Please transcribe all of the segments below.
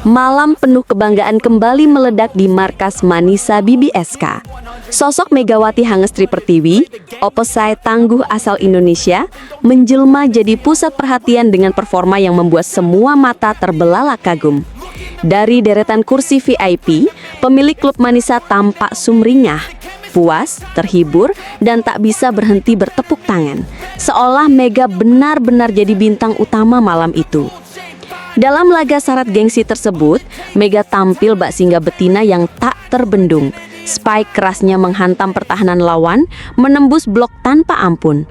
Malam penuh kebanggaan kembali meledak di markas Manisa BBSK. Sosok Megawati Hangestri Pertiwi, opposite tangguh asal Indonesia, menjelma jadi pusat perhatian dengan performa yang membuat semua mata terbelalak kagum. Dari deretan kursi VIP, pemilik klub Manisa tampak sumringah, puas, terhibur, dan tak bisa berhenti bertepuk tangan. Seolah Mega benar-benar jadi bintang utama malam itu. Dalam laga syarat gengsi tersebut, Mega tampil bak singa betina yang tak terbendung. Spike kerasnya menghantam pertahanan lawan, menembus blok tanpa ampun.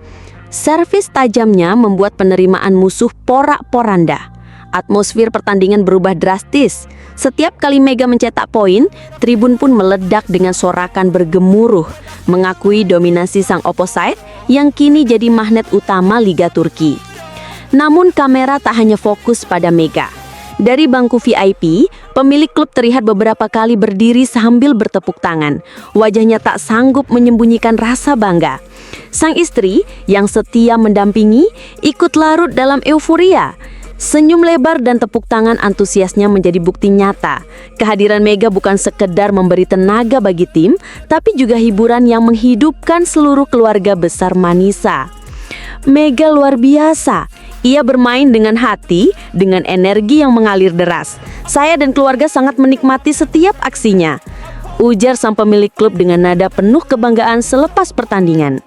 Servis tajamnya membuat penerimaan musuh porak-poranda. Atmosfer pertandingan berubah drastis. Setiap kali Mega mencetak poin, tribun pun meledak dengan sorakan bergemuruh, mengakui dominasi sang opposite yang kini jadi magnet utama Liga Turki. Namun kamera tak hanya fokus pada Mega. Dari bangku VIP, pemilik klub terlihat beberapa kali berdiri sambil bertepuk tangan. Wajahnya tak sanggup menyembunyikan rasa bangga. Sang istri yang setia mendampingi ikut larut dalam euforia. Senyum lebar dan tepuk tangan antusiasnya menjadi bukti nyata. Kehadiran Mega bukan sekedar memberi tenaga bagi tim, tapi juga hiburan yang menghidupkan seluruh keluarga besar Manisa. Mega luar biasa. Ia bermain dengan hati, dengan energi yang mengalir deras. Saya dan keluarga sangat menikmati setiap aksinya, ujar sang pemilik klub dengan nada penuh kebanggaan selepas pertandingan.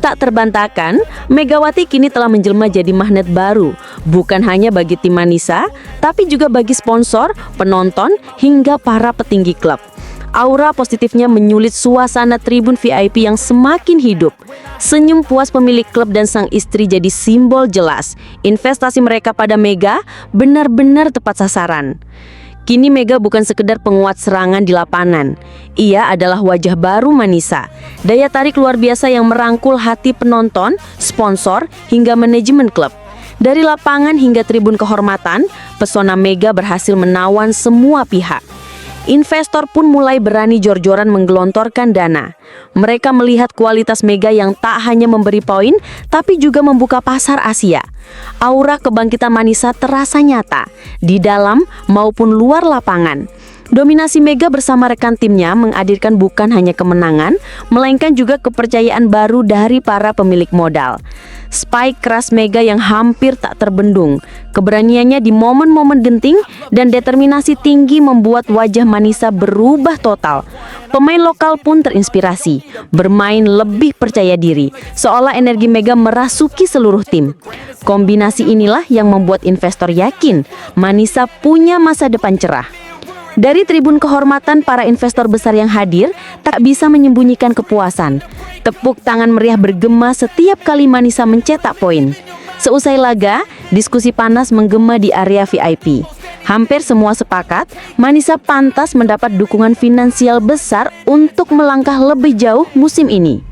Tak terbantahkan, Megawati kini telah menjelma jadi magnet baru, bukan hanya bagi tim Manisa, tapi juga bagi sponsor, penonton, hingga para petinggi klub. Aura positifnya menyulit suasana tribun VIP yang semakin hidup. Senyum puas pemilik klub dan sang istri jadi simbol jelas. Investasi mereka pada Mega benar-benar tepat sasaran. Kini Mega bukan sekedar penguat serangan di lapangan. Ia adalah wajah baru Manisa. Daya tarik luar biasa yang merangkul hati penonton, sponsor, hingga manajemen klub. Dari lapangan hingga tribun kehormatan, pesona Mega berhasil menawan semua pihak. Investor pun mulai berani jor-joran menggelontorkan dana. Mereka melihat kualitas Mega yang tak hanya memberi poin, tapi juga membuka pasar Asia. Aura kebangkitan Manisa terasa nyata, di dalam maupun luar lapangan. Dominasi Mega bersama rekan timnya menghadirkan bukan hanya kemenangan, melainkan juga kepercayaan baru dari para pemilik modal. Spike keras Mega yang hampir tak terbendung. Keberaniannya di momen-momen genting dan determinasi tinggi membuat wajah Manisa berubah total. Pemain lokal pun terinspirasi, bermain lebih percaya diri, seolah energi Mega merasuki seluruh tim. Kombinasi inilah yang membuat investor yakin Manisa punya masa depan cerah. Dari tribun kehormatan, para investor besar yang hadir tak bisa menyembunyikan kepuasan. Tepuk tangan meriah bergema setiap kali Manisa mencetak poin. Seusai laga, diskusi panas menggema di area VIP. Hampir semua sepakat, Manisa pantas mendapat dukungan finansial besar untuk melangkah lebih jauh musim ini.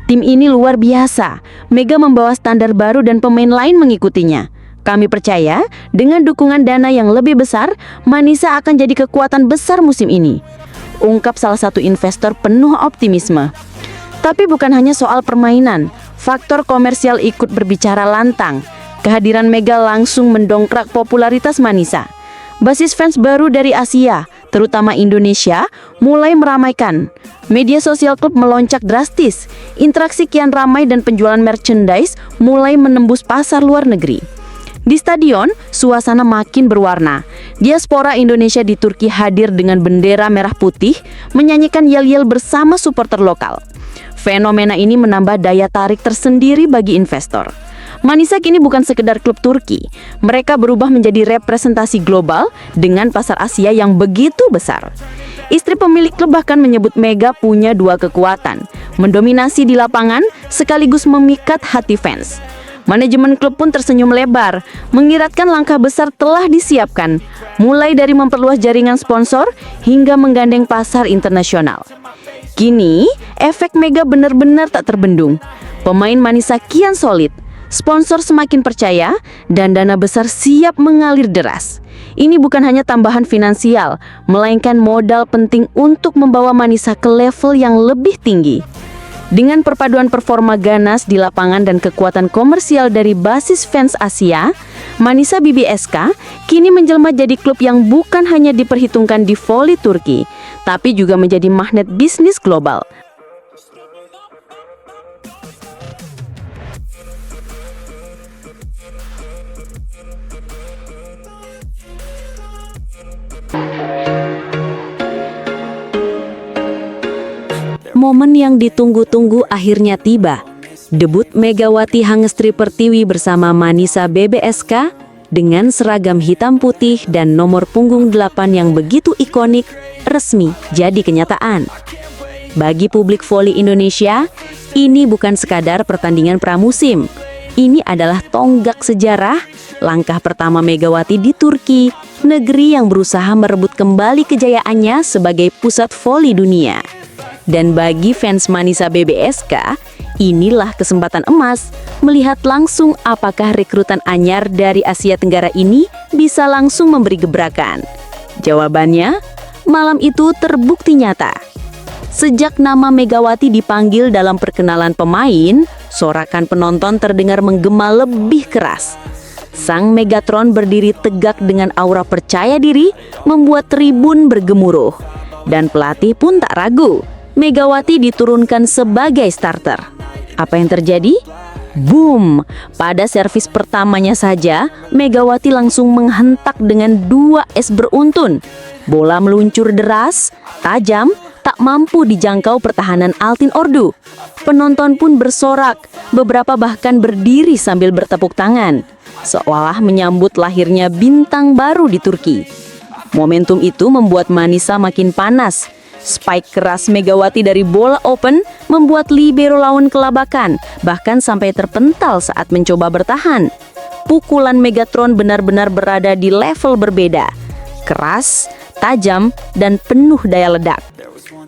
Tim ini luar biasa. Mega membawa standar baru dan pemain lain mengikutinya. Kami percaya, dengan dukungan dana yang lebih besar, Manisa akan jadi kekuatan besar musim ini, ungkap salah satu investor penuh optimisme. Tapi bukan hanya soal permainan, faktor komersial ikut berbicara lantang. Kehadiran Mega langsung mendongkrak popularitas Manisa. Basis fans baru dari Asia, terutama Indonesia, mulai meramaikan. Media sosial klub melonjak drastis. Interaksi kian ramai dan penjualan merchandise mulai menembus pasar luar negeri. Di stadion, suasana makin berwarna. Diaspora Indonesia di Turki hadir dengan bendera merah putih, menyanyikan yel-yel bersama supporter lokal. Fenomena ini menambah daya tarik tersendiri bagi investor. Manisa kini bukan sekedar klub Turki. Mereka berubah menjadi representasi global dengan pasar Asia yang begitu besar. Istri pemilik klub bahkan menyebut Mega punya dua kekuatan, mendominasi di lapangan sekaligus memikat hati fans. Manajemen klub pun tersenyum lebar, mengiratkan langkah besar telah disiapkan, mulai dari memperluas jaringan sponsor hingga menggandeng pasar internasional. Kini, efek Mega benar-benar tak terbendung. Pemain Manisa kian solid, sponsor semakin percaya, dan dana besar siap mengalir deras. Ini bukan hanya tambahan finansial, melainkan modal penting untuk membawa Manisa ke level yang lebih tinggi. Dengan perpaduan performa ganas di lapangan dan kekuatan komersial dari basis fans Asia, Manisa BBSK kini menjelma jadi klub yang bukan hanya diperhitungkan di voli Turki, tapi juga menjadi magnet bisnis global. Momen yang ditunggu-tunggu akhirnya tiba. Debut Megawati Hangestri Pertiwi bersama Manisa BBSK dengan seragam hitam putih dan nomor punggung 8 yang begitu ikonik resmi jadi kenyataan. Bagi publik voli Indonesia, ini bukan sekadar pertandingan pramusim. Ini adalah tonggak sejarah, langkah pertama Megawati di Turki, negeri yang berusaha merebut kembali kejayaannya sebagai pusat voli dunia. Dan bagi fans Manisa BBSK, inilah kesempatan emas melihat langsung apakah rekrutan anyar dari Asia Tenggara ini bisa langsung memberi gebrakan. Jawabannya, malam itu terbukti nyata. Sejak nama Megawati dipanggil dalam perkenalan pemain, sorakan penonton terdengar menggema lebih keras. Sang Megatron berdiri tegak dengan aura percaya diri, membuat tribun bergemuruh. Dan pelatih pun tak ragu. Megawati diturunkan sebagai starter. Apa yang terjadi? Boom! Pada servis pertamanya saja, Megawati langsung menghentak dengan 2 es beruntun. Bola meluncur deras, tajam, tak mampu dijangkau pertahanan Altin Ordu. Penonton pun bersorak, beberapa bahkan berdiri sambil bertepuk tangan, seolah menyambut lahirnya bintang baru di Turki. Momentum itu membuat Manisa makin panas. Spike keras Megawati dari bola open membuat libero lawan kelabakan, bahkan sampai terpental saat mencoba bertahan. Pukulan Megatron benar-benar berada di level berbeda. Keras, tajam, dan penuh daya ledak.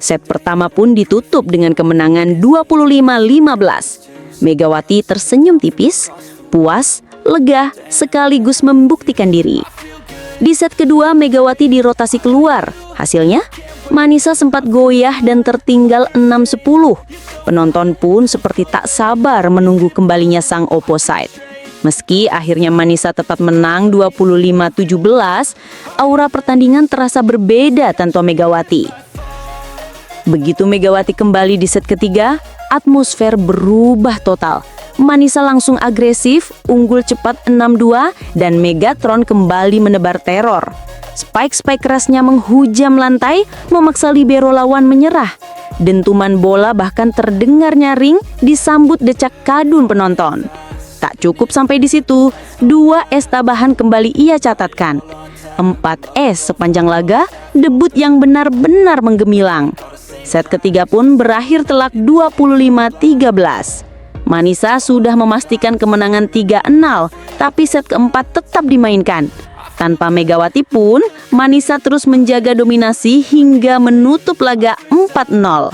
Set pertama pun ditutup dengan kemenangan 25-15. Megawati tersenyum tipis, puas, lega, sekaligus membuktikan diri. Di set kedua, Megawati dirotasi keluar. Hasilnya, Manisa sempat goyah dan tertinggal 6-10. Penonton pun seperti tak sabar menunggu kembalinya sang opposite. Meski akhirnya Manisa tetap menang 25-17, aura pertandingan terasa berbeda tanpa Megawati. Begitu Megawati kembali di set ketiga, atmosfer berubah total. Manisa langsung agresif, unggul cepat 6-2, dan Megatron kembali menebar teror. Spike kerasnya menghujam lantai, memaksa libero lawan menyerah. Dentuman bola bahkan terdengar nyaring, disambut decak kadun penonton. Tak cukup sampai di situ, 2 es tambahan kembali ia catatkan. 4 es sepanjang laga, debut yang benar-benar menggemilang. Set ketiga pun berakhir telak 25-13. Manisa sudah memastikan kemenangan 3-0, tapi set keempat tetap dimainkan. Tanpa Megawati pun, Manisa terus menjaga dominasi hingga menutup laga 4-0.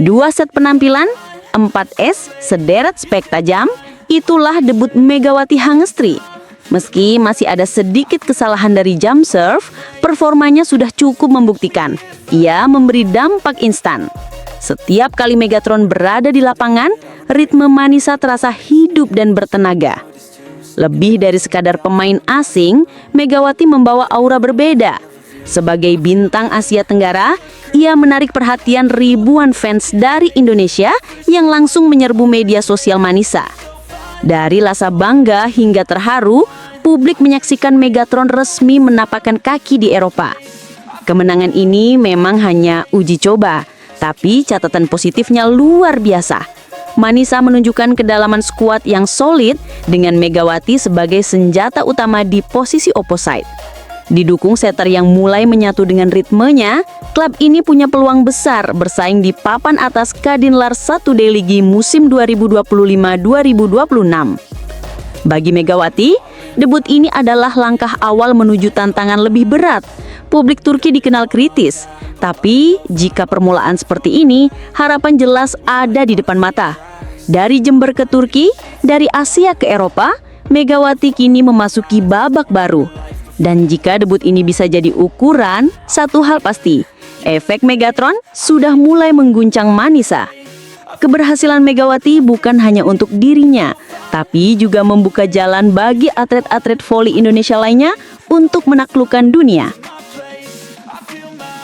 2 set penampilan, 4 es, sederet spek tajam, itulah debut Megawati Hangestri. Meski masih ada sedikit kesalahan dari jump serve, performanya sudah cukup membuktikan. Ia memberi dampak instan. Setiap kali Megatron berada di lapangan, ritme Manisa terasa hidup dan bertenaga. Lebih dari sekadar pemain asing, Megawati membawa aura berbeda. Sebagai bintang Asia Tenggara, ia menarik perhatian ribuan fans dari Indonesia yang langsung menyerbu media sosial Manisa. Dari rasa bangga hingga terharu, publik menyaksikan Megatron resmi menapakkan kaki di Eropa. Kemenangan ini memang hanya uji coba, tapi catatan positifnya luar biasa. Manisa menunjukkan kedalaman skuad yang solid dengan Megawati sebagai senjata utama di posisi opposite. Didukung setter yang mulai menyatu dengan ritmenya, klub ini punya peluang besar bersaing di papan atas Kadinlar 1 D-Ligi musim 2025-2026. Bagi Megawati, debut ini adalah langkah awal menuju tantangan lebih berat. Publik Turki dikenal kritis, tapi jika permulaan seperti ini, harapan jelas ada di depan mata. Dari Jember ke Turki, dari Asia ke Eropa, Megawati kini memasuki babak baru. Dan jika debut ini bisa jadi ukuran, satu hal pasti, efek Megatron sudah mulai mengguncang Manisa. Keberhasilan Megawati bukan hanya untuk dirinya, tapi juga membuka jalan bagi atlet-atlet voli Indonesia lainnya untuk menaklukkan dunia.